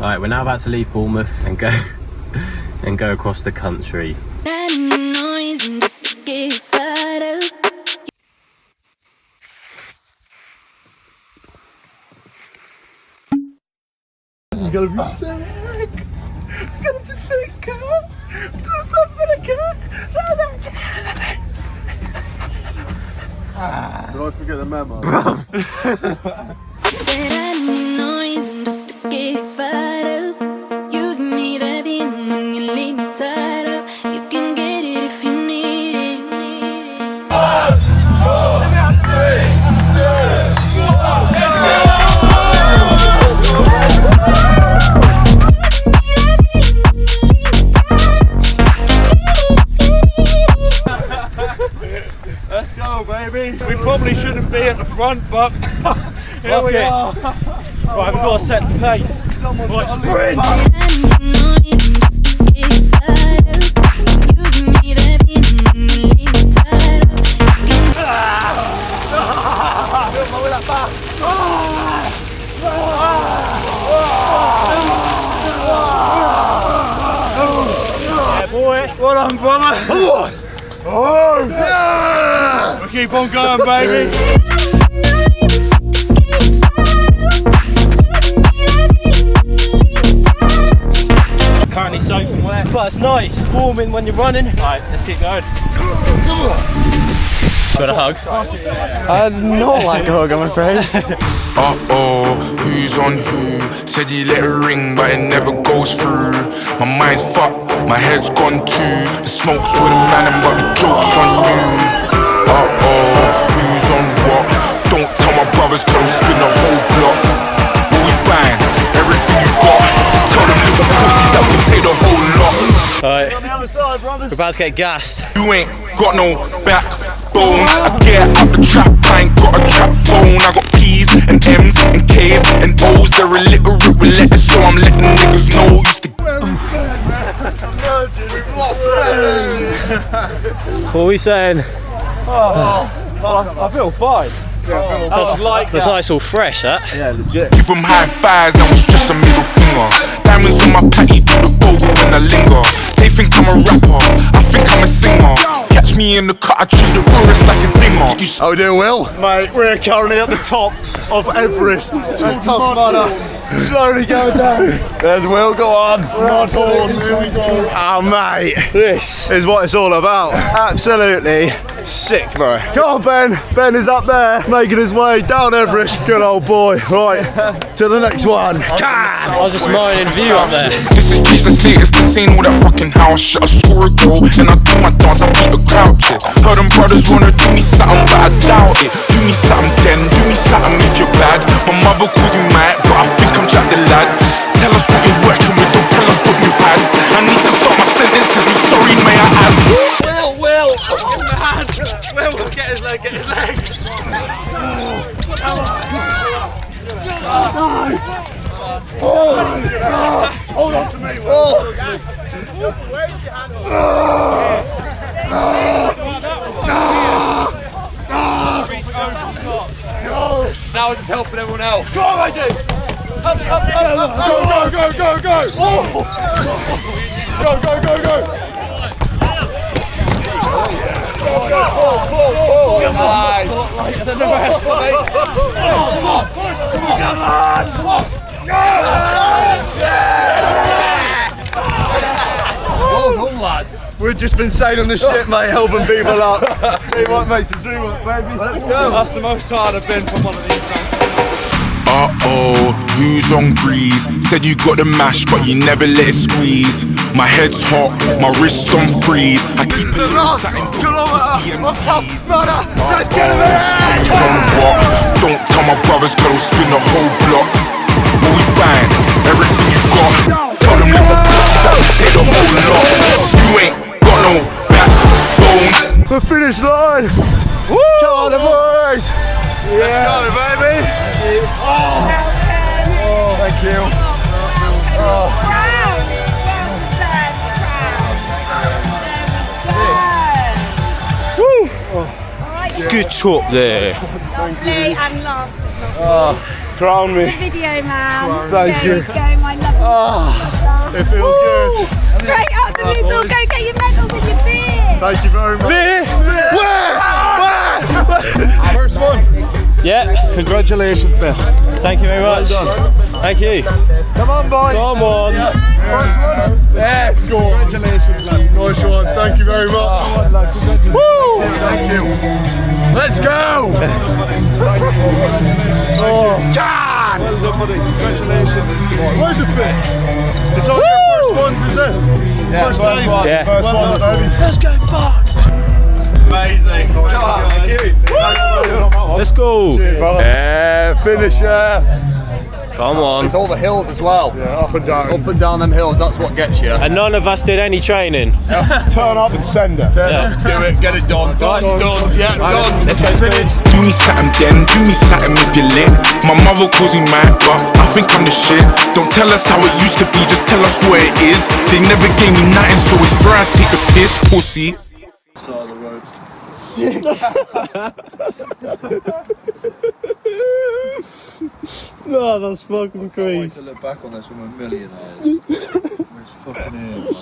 Right, we're now about to leave Bournemouth and go and go across the country. It's gonna be sick. It's gonna be sick, car. Don't talk for the car. Did I forget the memo? Said I need noise and just to get fired up. You give me that feeling when you leave me tied up. You can get it if you need it. 1, let's go, baby. We probably shouldn't be at the front, but here we are. Right, we've got to set the pace. Someone's got to sprint. Yeah, boy. Well done, brother. Come on. Oh, yeah! We'll keep on going, baby. Currently soaking wet, but it's nice, warming when you're running. Right, let's keep going. Got a hug? Not like a hug, I'm afraid. Uh-oh, who's on who? Said he let it ring, but it never goes through. My mind's fucked, my head's gone too. The smoke's with a man, but the joke's on you. Uh-oh, who's on what? Don't tell my brothers, cause I'll spin the whole block. Will we bang everything you got? Tell them little pussies that we take the whole lot. Alright, On the other side, brothers. we're about to get gassed. You ain't got no backbone. I get out the trap, I ain't got a trap phone. I got P's and M's and K's and O's. They're illiterate with letters, so I'm letting niggas know. Used to What are we saying? I feel fine. That's nice, all fresh, that. Yeah, legit. give them high fives, that was just a middle finger. Diamonds on my patty, do the bogle when I linger. They think I'm a rapper, I think I'm a singer. Catch me in the cut, I treat the chorus like a dinger. How we doing, Will? Mate, we're currently at the top of Everest. A tough mudder. Slowly going down. There's Will, go on. We're on horn, here we go. Oh, mate, this is what it's all about. Absolutely sick, bro. Come on, Ben. Ben is up there, making his way down Everest. Good old boy. Right, to the next one. I was just minding view up there. This is Jason C, it's the scene with that fucking house shit. I score a goal, and I do my dance, I beat a crowd shit. Heard them brothers wanna do me something, but I doubt it. Do me something then, do me something if you're bad. My mother calls me mad, but I think I'm Jack the lad. Tell us what you're working with, don't tell us what you had. I need to start my sentences with sorry, may I add. Will, give him the hand. Will, get his leg, get his leg. Hold on to me, Will. Now it's helping everyone else. Go on, AJ. Up, go, go, go, go. Go, go, go, go. Come on! Well done, lads. We've just been sailing the ship, mate, helping people up. Tell you what, mate, it's a dream up, baby. Let's go. That's the most tired I've been from one of these times. Uh-oh, who's on grease? Said you got the mash, but you never let it squeeze. My head's hot, my wrist on freeze. I keep a little satin for pussy MCs. Let's get him in! Who's on what? Don't tell my brothers, cause I'll spin the whole block. Will we bang everything you got? Tell them little pussies that we take the whole lot. You ain't got no backbone. The finish line! Woo! Come on, the boys! Yeah. Let's go, baby! Oh, thank you. Good talk there. Lovely and last but not least. Crown me. The video man. Thank you. There you go, my lovely It feels good. Straight up the middle, go get your medals and your beer! Thank you very much. Where? First one. Yeah. Congratulations, Bill. Thank you very much. Thank you. Come on, boy. Come on. First one. Yes. Congratulations, lad. Nice one. Thank you very much. Woo. Thank you. Let's go. Oh, God. Well done, buddy. Congratulations. Where's the fit? It's on your first ones, is it? Yeah, first time. Yeah. First one, baby. Let's go fucked. Amazing. Thank you. Let's go. Yeah, finisher. Come on. It's all the hills as well. Yeah, up and down. Up and down them hills, that's what gets you. And none of us did any training. Turn up and send it. Yeah. Do it, get it done. Done, yeah, done. Let's go, Spirits. Do me something then, do me something if you're lit. My mother calls me mad, but I think I'm the shit. Don't tell us how it used to be, just tell us where it is. They never gave me nothing, so it's fair I take the piss, pussy. Side of the road. No, that's fucking I crazy. to look back on this when we're millionaires. It's fucking here, man.